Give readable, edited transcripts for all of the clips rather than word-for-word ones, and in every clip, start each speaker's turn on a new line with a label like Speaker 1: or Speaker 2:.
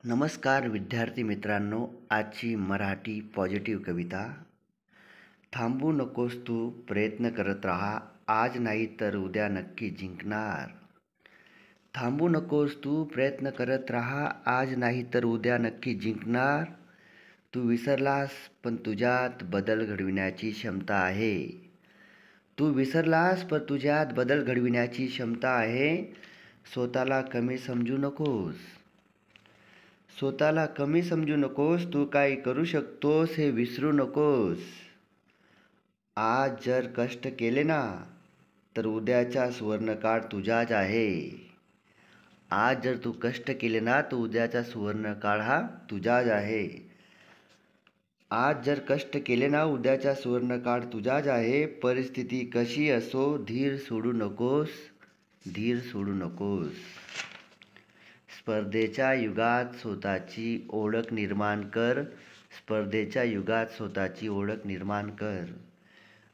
Speaker 1: नमस्कार विद्यार्थी मित्रांनो, आजची मराठी पॉझिटिव्ह कविता. थांबू नकोस तू, प्रयत्न करत राहा, आज नाही तर उद्या नक्की जिंकणार. थांबू नकोस तू, प्रयत्न करत राहा, आज नाही तर उद्या नक्की जिंकणार. तू विसरलास पण तुझ्यात बदल घडविण्याची क्षमता आहे. तू विसरलास पण तुझ्यात बदल घडविण्याची क्षमता आहे. स्वतःला कमी समजू नकोस. स्वतःला कमी समजू नकोस. तू काय करू शकतोस हे विसरू नकोस. आज जर कष्ट केले ना तर उद्याचा सुवर्णकाळ तुझाच आहे. आज जर तू कष्ट केले ना तर उद्याचा सुवर्णकाळ हा तुझाच आहे. आज जर कष्ट केले ना उद्याचा सुवर्णकाळ तुझाच आहे. परिस्थिती कशी असो धीर सोडू नकोस. धीर सोडू नकोस. स्पर्धेच्या युगात स्वतःची ओळख निर्माण कर. स्पर्धेच्या युगात स्वतःची ओळख निर्माण कर.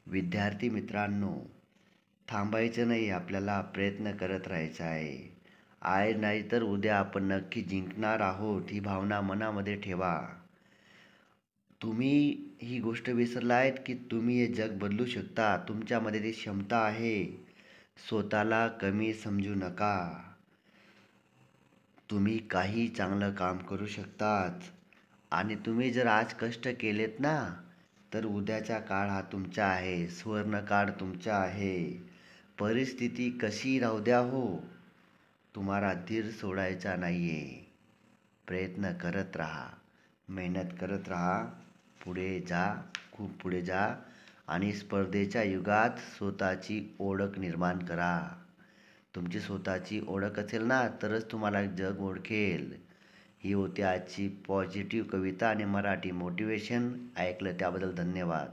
Speaker 1: विद्यार्थी मित्रांनो, थांबायचं नाही, आपल्याला प्रयत्न करत राहायचा आहे. आज नाही तर उद्या आपण नक्की जिंकणार आहोत, ही भावना मनामध्ये ठेवा. तुम्ही ही गोष्ट विसरला आहेत की तुम्ही हे जग बदलू शकता. तुमच्यामध्ये ती क्षमता आहे. स्वतःला कमी समजू नका. तुम्ही काही चांगलं काम करू शकतात आणि तुम्ही जर आज कष्ट केलेत ना तर उद्याचा काळ हा तुमचा आहे. सुवर्णकाळ तुमचा आहे. परिस्थिती कशी राहू द्या हो, तुम्हाला धीर सोडायचा नाही आहे. प्रयत्न करत राहा, मेहनत करत राहा, पुढे जा, खूप पुढे जा आणि स्पर्धेच्या युगात स्वतःची ओळख निर्माण करा. तुमची स्वतःची ओळख असेल ना तरच तुम्हाला जग ओळखेल. ही होती आजची पॉझिटिव्ह कविता आणि मराठी मोटिवेशन. ऐकलं त्याबद्दल धन्यवाद.